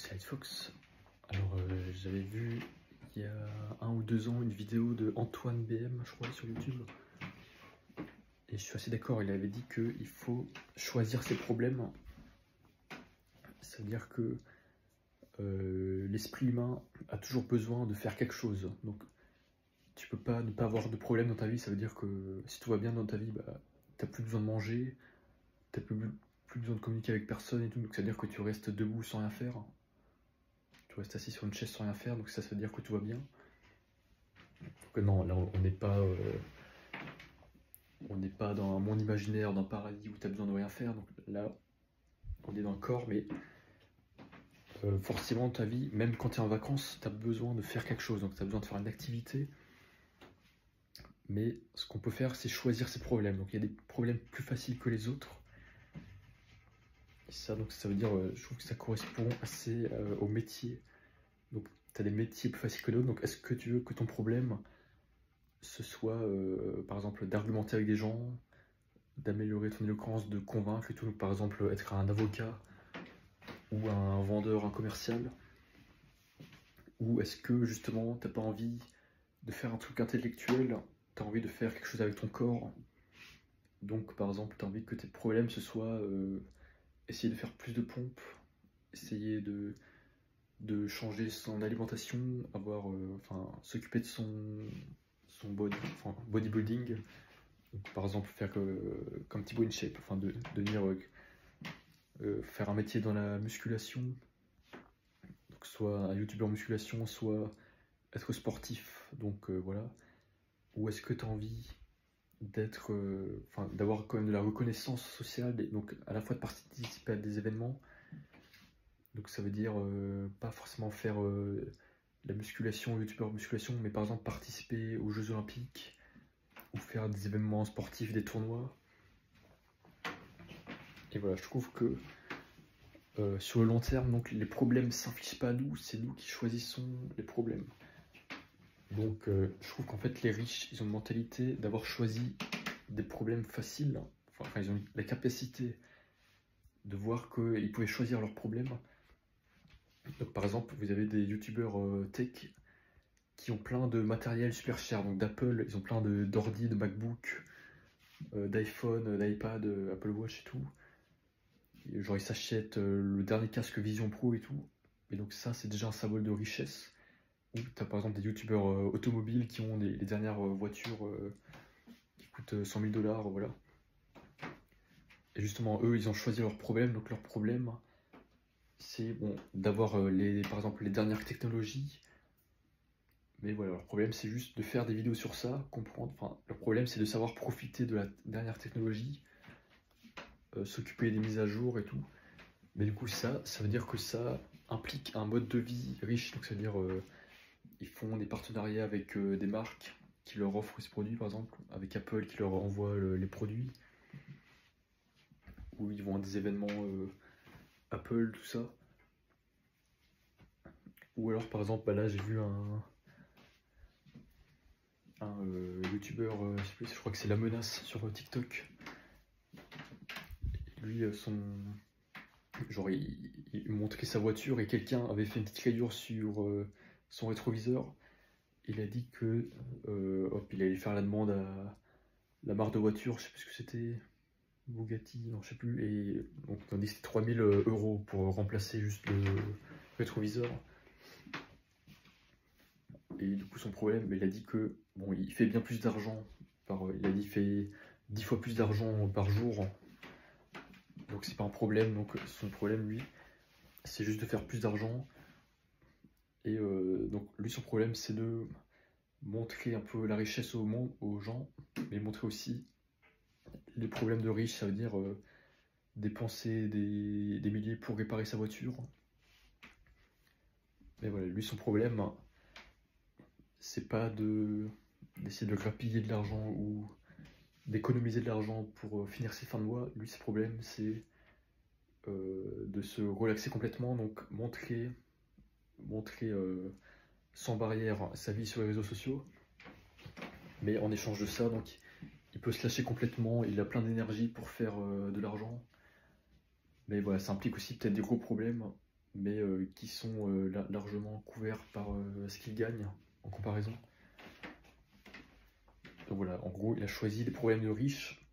c'est Fox. Alors, j'avais vu il y a 1 ou 2 ans une vidéo de Antoine BM, je crois, sur YouTube. Et je suis assez d'accord, il avait dit qu'il faut choisir ses problèmes. C'est-à-dire que l'esprit humain a toujours besoin de faire quelque chose. Donc, tu peux pas ne pas avoir de problème dans ta vie. Ça veut dire que si tout va bien dans ta vie, bah, t'as plus besoin de manger, t'as plus besoin de communiquer avec personne et tout. Donc, ça veut dire que tu restes debout sans rien faire. Tu restes assis sur une chaise sans rien faire, donc ça veut dire que tout va bien. Donc non, là on n'est pas dans un monde imaginaire, d'un paradis où tu as besoin de rien faire. Donc là, on est dans le corps, mais forcément ta vie, même quand tu es en vacances, tu as besoin de faire quelque chose. Donc tu as besoin de faire une activité. Mais ce qu'on peut faire, c'est choisir ses problèmes. Donc il y a des problèmes plus faciles que les autres. Et ça, donc ça veut dire, je trouve que ça correspond assez au métier. Donc tu as des métiers plus faciles que d'autres. Donc est-ce que tu veux que ton problème ce soit par exemple d'argumenter avec des gens, d'améliorer ton éloquence, de convaincre et tout. Donc, par exemple être un avocat ou un vendeur, un commercial. Ou est-ce que justement t'as pas envie de faire un truc intellectuel, t'as envie de faire quelque chose avec ton corps. Donc par exemple t'as envie que tes problèmes ce soit essayer de faire plus de pompes, essayer de changer son alimentation, avoir, s'occuper de son bodybuilding. Donc, par exemple, faire comme Thibaut InShape, de devenir faire un métier dans la musculation, donc soit un youtubeur musculation, soit être sportif, donc voilà. Ou est-ce que tu as envie d'être, d'avoir quand même de la reconnaissance sociale, et donc à la fois de participer à des événements. Donc ça veut dire pas forcément faire la musculation, youtubeur musculation, mais par exemple participer aux Jeux Olympiques, ou faire des événements sportifs, des tournois. Et voilà, je trouve que sur le long terme, donc les problèmes ne s'infligent pas à nous, c'est nous qui choisissons les problèmes. Donc je trouve qu'en fait les riches, ils ont une mentalité d'avoir choisi des problèmes faciles. Enfin, ils ont la capacité de voir qu'ils pouvaient choisir leurs problèmes. Donc par exemple, vous avez des youtubeurs tech qui ont plein de matériel super cher. Donc d'Apple, ils ont plein d'ordi, de MacBook, d'iPhone, d'iPad, Apple Watch et tout. Et genre ils s'achètent le dernier casque Vision Pro et tout. Et donc ça c'est déjà un symbole de richesse. Ou tu as par exemple des youtubeurs automobiles qui ont les dernières voitures qui coûtent 100 000 $, voilà. Et justement eux ils ont choisi leur problème. Donc leur problème c'est bon, d'avoir par exemple les dernières technologies. Mais voilà, leur problème c'est juste de faire des vidéos sur ça, comprendre. Enfin, leur problème c'est de savoir profiter de la dernière technologie, s'occuper des mises à jour et tout. Mais du coup ça veut dire que ça implique un mode de vie riche. Donc ça veut dire ils font des partenariats avec des marques qui leur offrent ces produits, par exemple avec Apple qui leur envoie les produits, ou ils vont à des événements Apple, tout ça. Ou alors par exemple, là j'ai vu un youtubeur, je crois que c'est La Menace sur TikTok. Lui, genre il montrait sa voiture et quelqu'un avait fait une petite rayure sur son rétroviseur. Il a dit que il allait faire la demande à la marque de voiture, je sais plus ce que c'était, Bugatti, non je sais plus, et donc on a dit que c'était 3000 € pour remplacer juste le rétroviseur. Et du coup son problème, il a dit que bon, il fait bien plus d'argent, il a dit qu'il fait 10 fois plus d'argent par jour, donc c'est pas un problème. Donc son problème lui, c'est juste de faire plus d'argent. Et donc lui son problème c'est de montrer un peu la richesse au monde, aux gens, mais montrer aussi les problèmes de riches. Ça veut dire dépenser des milliers pour réparer sa voiture. Mais voilà, lui son problème c'est pas d'essayer de grappiller de l'argent ou d'économiser de l'argent pour finir ses fins de mois. Lui ses problèmes c'est de se relaxer complètement, donc montrer sans barrière sa vie sur les réseaux sociaux, mais en échange de ça, donc il peut se lâcher complètement, il a plein d'énergie pour faire de l'argent, mais voilà, ça implique aussi peut-être des gros problèmes, mais qui sont largement couverts par ce qu'ils gagnent en comparaison. Donc voilà, en gros, il a choisi les problèmes de riches.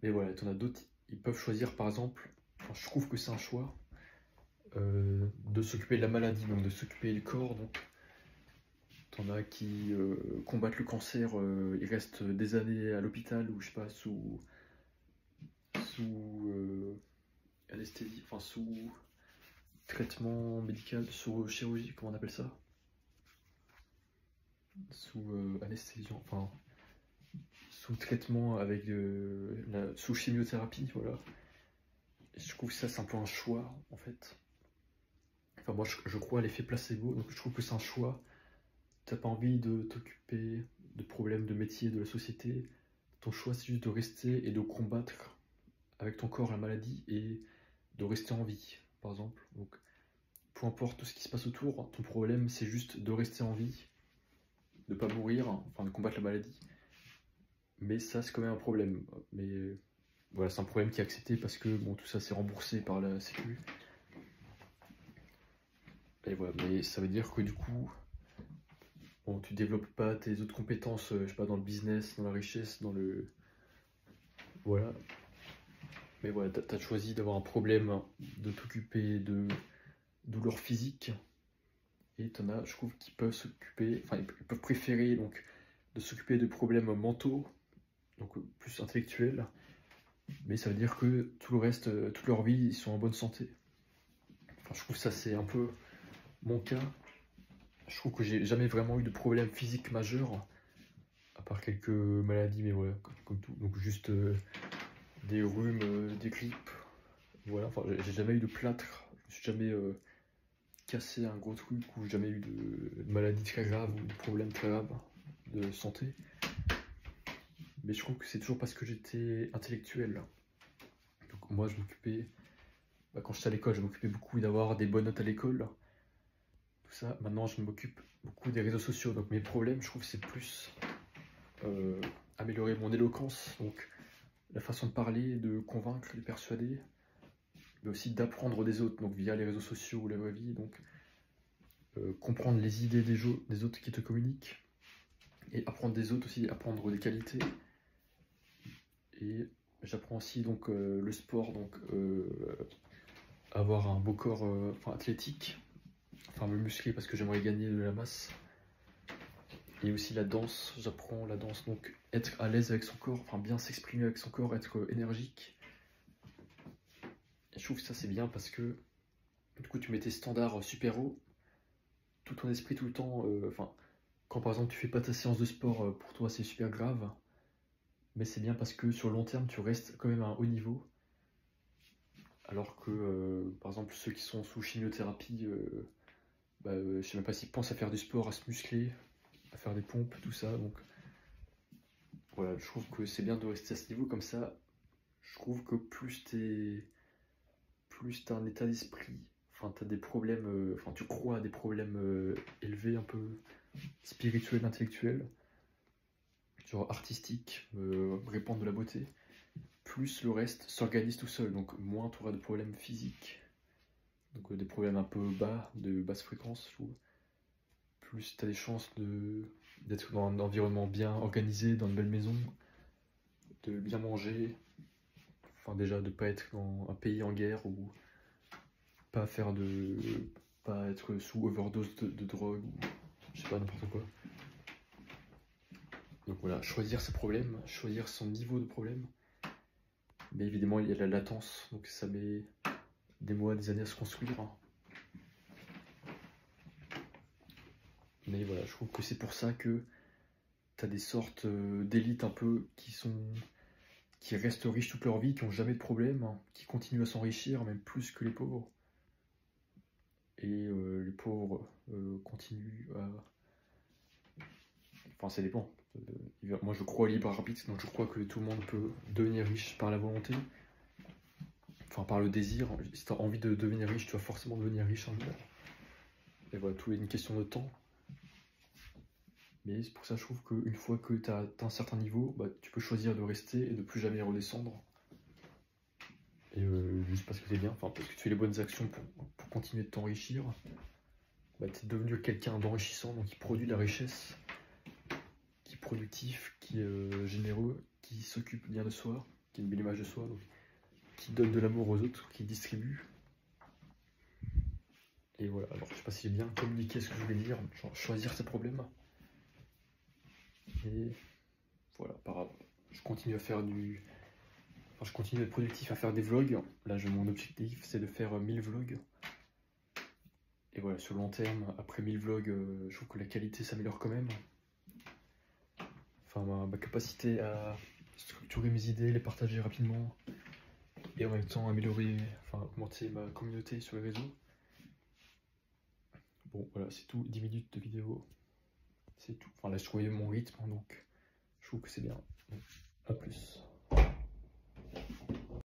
Mais voilà, tu en as d'autres, ils peuvent choisir par exemple, enfin, je trouve que c'est un choix, de s'occuper de la maladie, donc de s'occuper du corps. Donc, t'en as qui combattent le cancer, ils restent des années à l'hôpital ou je sais pas, sous anesthésie, enfin sous traitement médical, sous chirurgie, comment on appelle ça? Sous anesthésie, enfin sous traitement avec sous chimiothérapie, voilà. Et je trouve que ça c'est un peu un choix en fait. Enfin moi je crois à l'effet placebo, donc je trouve que c'est un choix. T'as pas envie de t'occuper de problèmes de métier de la société, ton choix c'est juste de rester et de combattre avec ton corps la maladie et de rester en vie, par exemple. Donc peu importe tout ce qui se passe autour, ton problème c'est juste de rester en vie, de pas mourir, enfin de combattre la maladie. Mais ça c'est quand même un problème. Mais voilà, c'est un problème qui est accepté parce que bon, tout ça c'est remboursé par la Sécu. Et voilà, mais ça veut dire que du coup, bon, tu développes pas tes autres compétences, je sais pas, dans le business, dans la richesse, dans le... Voilà. Mais voilà, t'as choisi d'avoir un problème, de t'occuper de douleurs physiques. Et t'en as, je trouve, qui peuvent s'occuper, enfin, ils peuvent préférer donc de s'occuper de problèmes mentaux, donc plus intellectuels. Mais ça veut dire que tout le reste, toute leur vie, ils sont en bonne santé. Enfin, je trouve que ça, c'est un peu mon cas. Je trouve que j'ai jamais vraiment eu de problème physique majeur, à part quelques maladies, mais voilà, comme tout. Donc juste des rhumes, des grippes. Voilà, enfin, j'ai jamais eu de plâtre, je suis jamais cassé un gros truc ou jamais eu de maladie très grave ou de problème très grave de santé. Mais je trouve que c'est toujours parce que j'étais intellectuel. Donc moi je m'occupais, quand j'étais à l'école, je m'occupais beaucoup d'avoir des bonnes notes à l'école. Tout ça, maintenant je m'occupe beaucoup des réseaux sociaux. Donc mes problèmes, je trouve c'est plus améliorer mon éloquence, donc la façon de parler, de convaincre, de persuader, mais aussi d'apprendre des autres, donc via les réseaux sociaux ou la vraie vie, donc comprendre les idées des autres qui te communiquent, et apprendre des autres aussi, apprendre des qualités. Et j'apprends aussi donc le sport, donc avoir un beau corps enfin, athlétique, enfin me muscler parce que j'aimerais gagner de la masse. Et aussi la danse, j'apprends la danse, donc être à l'aise avec son corps, enfin bien s'exprimer avec son corps, être énergique. Et je trouve que ça c'est bien parce que du coup tu mets tes standards super haut, tout ton esprit tout le temps, enfin quand par exemple tu fais pas ta séance de sport, pour toi c'est super grave, mais c'est bien parce que sur le long terme tu restes quand même à un haut niveau. Alors que par exemple ceux qui sont sous chimiothérapie, je sais même pas s'ils pensent à faire du sport, à se muscler, à faire des pompes, tout ça. Donc voilà, je trouve que c'est bien de rester à ce niveau comme ça. Je trouve que plus t'as un état d'esprit, enfin t'as des problèmes, enfin tu crois à des problèmes élevés, un peu spirituels, intellectuels, genre artistiques, répandre de la beauté, plus le reste s'organise tout seul, donc moins tu auras de problèmes physiques, donc des problèmes un peu bas, de basse fréquence, je trouve. Plus tu as des chances d'être dans un environnement bien organisé, dans une belle maison, de bien manger, enfin déjà de pas être dans un pays en guerre ou pas pas être sous overdose de drogue ou je sais pas, n'importe quoi. Donc voilà, choisir ses problèmes, choisir son niveau de problème. Mais évidemment il y a de la latence, donc ça met des mois, des années à se construire. Mais voilà, je trouve que c'est pour ça que t'as des sortes d'élites un peu qui restent riches toute leur vie, qui n'ont jamais de problème, hein, qui continuent à s'enrichir, même plus que les pauvres. Et les pauvres continuent à... Enfin, ça dépend. Moi, je crois au libre arbitre, donc je crois que tout le monde peut devenir riche par la volonté. Enfin, par le désir. Si tu as envie de devenir riche, tu vas forcément devenir riche un jour. Et voilà, tout est une question de temps. Mais c'est pour ça que je trouve qu'une fois que tu as atteint un certain niveau, tu peux choisir de rester et de plus jamais redescendre. Et juste parce que c'est bien, enfin parce que tu fais les bonnes actions pour continuer de t'enrichir, bah, tu es devenu quelqu'un d'enrichissant, donc qui produit de la richesse, qui est productif, qui est généreux, qui s'occupe bien de soi, qui a une belle image de soi, donc, qui donne de l'amour aux autres, qui distribue. Et voilà, alors je sais pas si j'ai bien communiqué ce que je voulais dire, genre choisir ses problèmes. Et voilà, je continue à faire Enfin, je continue à être productif, à faire des vlogs. Là, mon objectif, c'est de faire 1000 vlogs. Et voilà, sur le long terme, après 1000 vlogs, je trouve que la qualité s'améliore quand même. Enfin, ma capacité à structurer mes idées, les partager rapidement, et en même temps augmenter ma communauté sur les réseaux. Bon, voilà, c'est tout, 10 minutes de vidéo, c'est tout. Enfin, là, je trouvais mon rythme, donc je trouve que c'est bien. À plus.